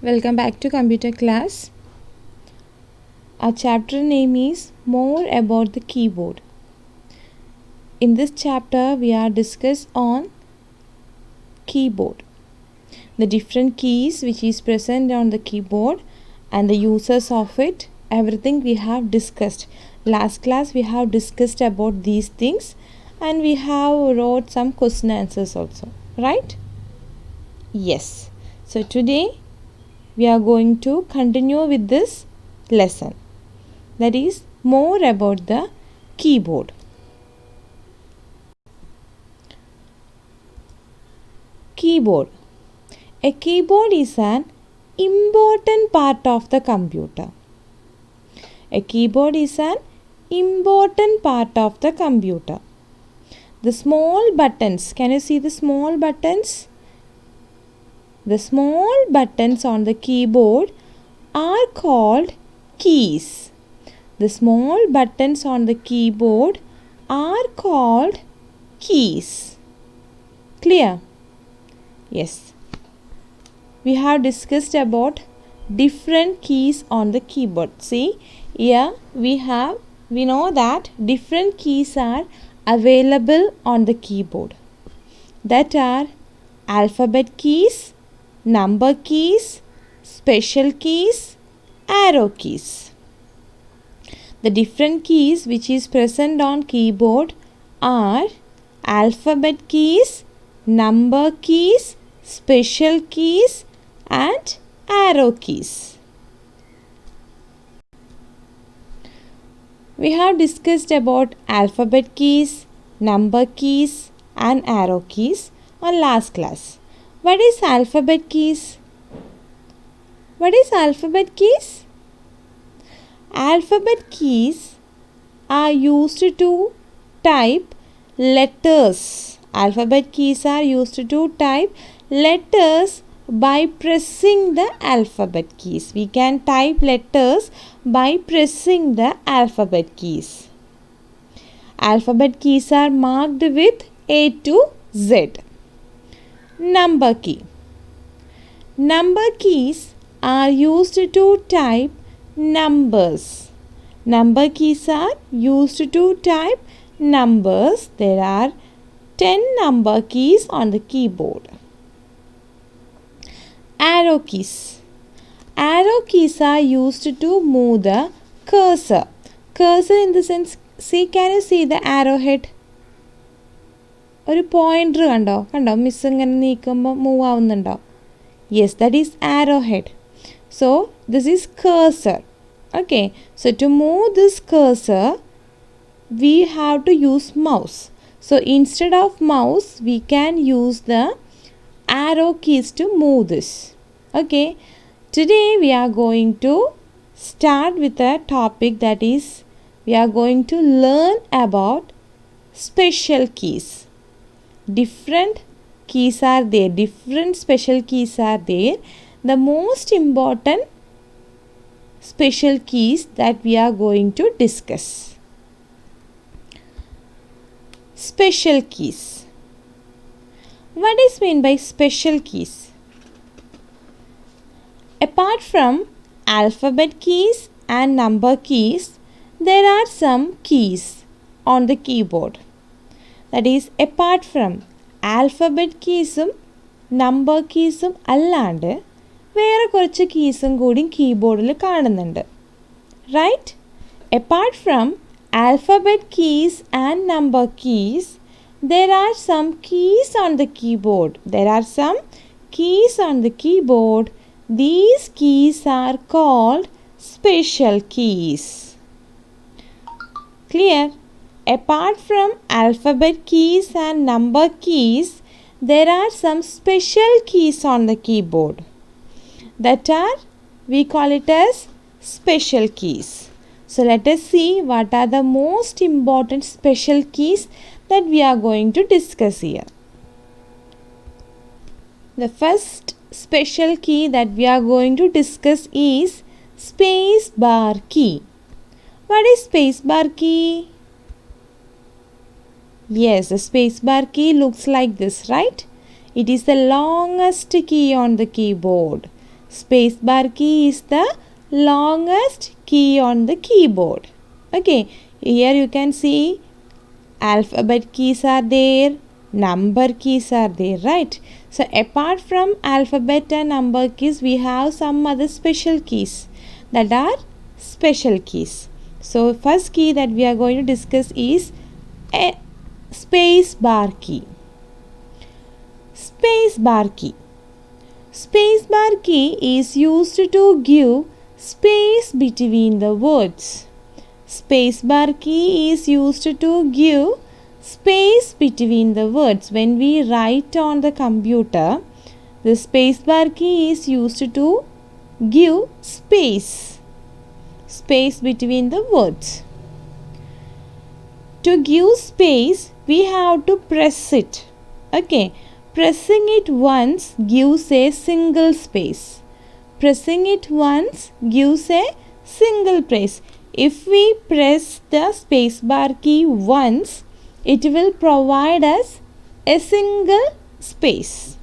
Welcome back to computer class. Our chapter name is More About the Keyboard. In this chapter we are discuss on keyboard, the different keys which is present on the keyboard and the uses of it. Everything we have discussed. Last class we have discussed about these things and we have wrote some question answers also, right? Yes. So today we are going to continue with this lesson, that is more about the keyboard. Keyboard. A keyboard is an important part of the computer. A keyboard is an important part of the computer. The small buttons, can you see the small buttons? The small buttons on the keyboard are called keys. The small buttons on the keyboard are called keys. Clear? Yes. We have discussed about different keys on the keyboard. See, here we know that different keys are available on the keyboard. That are alphabet keys, number keys, special keys, arrow keys. The different keys which is present on keyboard are alphabet keys, number keys, special keys and arrow keys. We have discussed about alphabet keys, number keys and arrow keys on last class. What is alphabet keys? What is alphabet keys? Alphabet keys are used to type letters. Alphabet keys are used to type letters by pressing the alphabet keys. We can type letters by pressing the alphabet keys. Alphabet keys are marked with A to Z. Number key. Number keys are used to type numbers. Number keys are used to type numbers. There are 10 number keys on the keyboard. Arrow keys. Arrow keys are used to move the cursor. Cursor in the sense, see, can you see the arrowhead? ഒരു pointer കണ്ടോ miss ഇങ്ങനെ നീക്കുമ്പോൾ move ആവുന്നുണ്ടോ? Yes, that is arrowhead. So this is cursor. Okay, so to move this cursor we have to use mouse. So instead of mouse we can use the arrow keys to move this. Okay, today we are going to start with a topic, that is we are going to learn about special keys. Different keys are there, different special keys are there. The most important special keys that we are going to discuss. Special keys. What is meant by special keys? Apart from alphabet keys and number keys, there are some keys on the keyboard. That is, apart from alphabet keysum number keysum അല്ലാണ്ട് വേറെ കുറച്ച് കീസും കൂടി കീബോർഡിൽ കാണുന്നുണ്ട്. Right? apart from alphabet keys and number keys, there are some keys on the keyboard. There are some keys on the keyboard. These keys are called special keys. Clear? Apart from alphabet keys and number keys, there are some special keys on the keyboard. That are, we call it as special keys. So let us see what are the most important special keys that we are going to discuss here. The first special key that we are going to discuss is space bar key. What is space bar key? Yes, the space bar key looks like this, right? It is the longest key on the keyboard. Space bar key is the longest key on the keyboard. Okay, here you can see alphabet keys are there, number keys are there, right? So apart from alphabet and number keys, we have some other special keys that are special keys. So first key that we are going to discuss is a space bar key. Space bar key. Space bar key is used to give space between the words. Space bar key is used to give space between the words. When we write on the computer, the space bar key is used to give space between the words. To give space, we have to press it. Okay, pressing it once gives a single space. Pressing it once gives a single space. If we press the space bar key once, it will provide us a single space.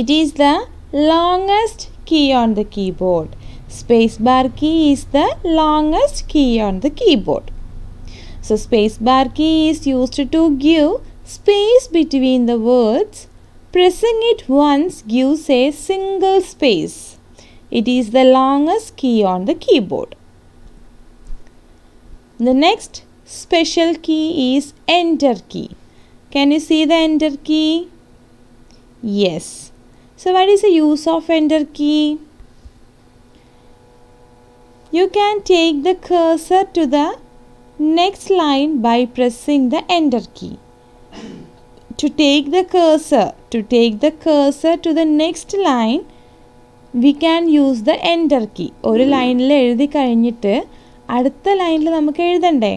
It is the longest key on the keyboard. Space bar key is the longest key on the keyboard. So space bar key is used to give space between the words. Pressing it once gives a single space. It is the longest key on the keyboard. The next special key is enter key. Can you see the enter key? Yes. So what is the use of enter key? You can take the cursor to the next line by pressing the enter key. To take the cursor to the next line, we can use the enter key. ഒരു ലൈനിൽ എഴുതി കഴിഞ്ഞിട്ട് അടുത്ത ലൈനിൽ നമുക്ക് എഴുതണ്ടേ?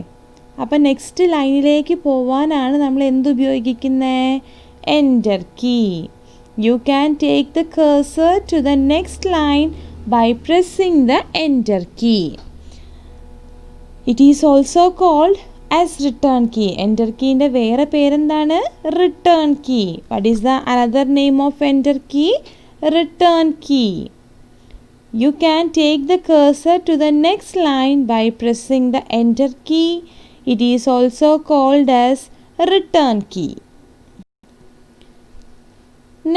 അപ്പോൾ next ലൈനിലേക്ക് പോവാനാണ് നമ്മൾ എന്ത് ഉപയോഗിക്കുന്നത്? Enter key. You can take the cursor to the next line by pressing the enter key. It is also called as return key. Enter key ന്റെ വേറെ പേരെന്താണ്? Return key. What is the another name of enter key? Return key. You can take the cursor to the next line by pressing the enter key. It is also called as return key.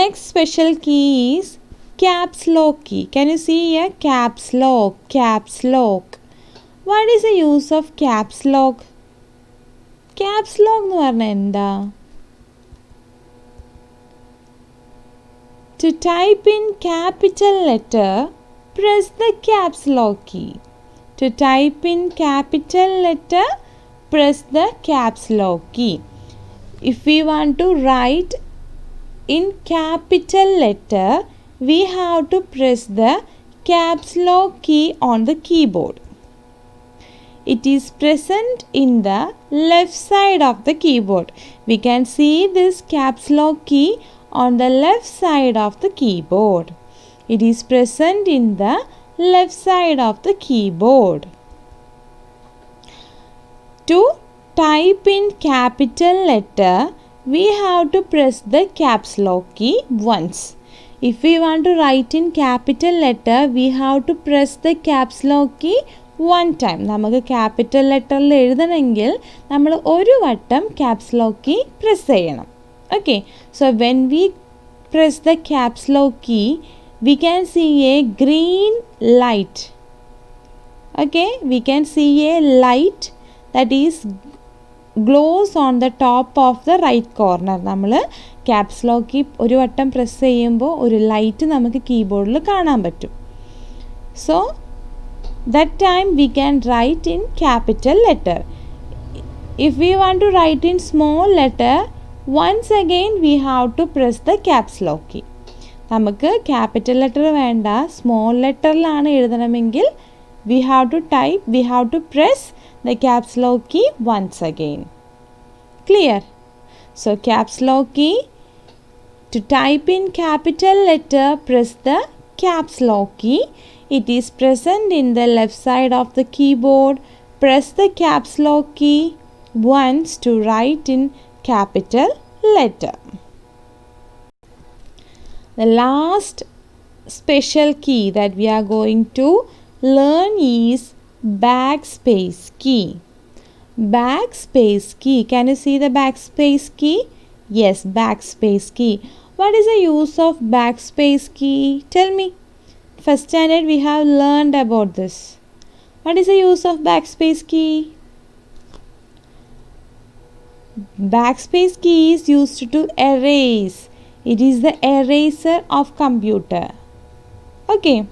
Next special key is caps lock key. Can you see here? Caps lock. What is the use of caps lock? Caps lock എന്ന് പറഞ്ഞാൽ എന്താ? To type in capital letter, press the caps lock key. To type in capital letter, press the caps lock key. If we want to write in capital letter, we have to press the caps lock key on the keyboard. It is present in the left side of the keyboard. We can see this caps lock key on the left side of the keyboard. It is present in the left side of the keyboard. To type in capital letter, we have to press the caps lock key once. If we want to write in capital letter, we have to press the caps lock key one time. നമുക്ക് capital ലെറ്ററിൽ എഴുതണമെങ്കിൽ നമ്മൾ ഒരു വട്ടം caps lock key press ചെയ്യണം. Okay, so when we press the caps lock key, we can see a green light. Okay, we can see a light that is glows on the top of the right corner. നമ്മൾ caps lock key ഒരു വട്ടം press ചെയ്യുമ്പോൾ ഒരു light നമുക്ക് കീബോർഡിൽ കാണാൻ പറ്റും. So that time we can write in capital letter. If we want to write in small letter, once again we have to press the caps lock key. നമുക്ക് capital letter വേണ്ട, small letterലാണ് എഴുതണമെങ്കിൽ we have to press the caps lock key once again. Clear? So caps lock key, to type in capital letter, press the caps lock key. It is present in the left side of the keyboard. Press the caps lock key once to write in capital letter. The last special key that we are going to learn is backspace key. Backspace key. Can you see the backspace key? Yes, backspace key. What is the use of backspace key? Tell me. First standard we have learned about this. What is the use of backspace key? Backspace key is used to erase. It is the eraser of computer. Okay.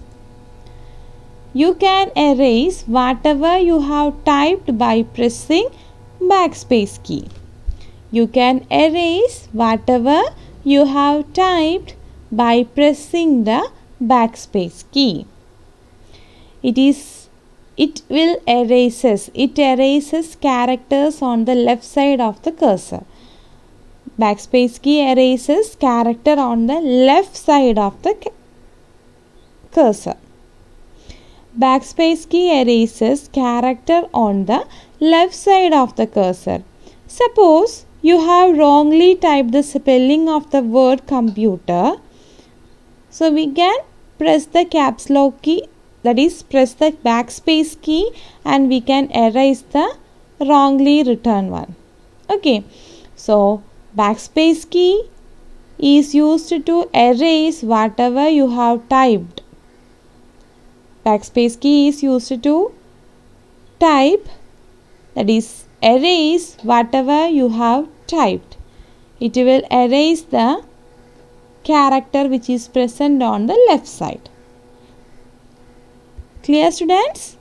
You can erase whatever you have typed by pressing backspace key. You can erase whatever you have typed by pressing the backspace key. It erases characters on the left side of the cursor. Backspace key erases character on the left side of the cursor. Backspace key erases character on the left side of the cursor. Suppose you have wrongly typed the spelling of the word computer. So we can press the caps lock key, that is press the backspace key, and we can erase the wrongly written one. Okay. So backspace key is used to erase whatever you have typed. Backspace key is used to type, that is erase whatever you have typed. It will erase the character which is present on the left side. Clear, students?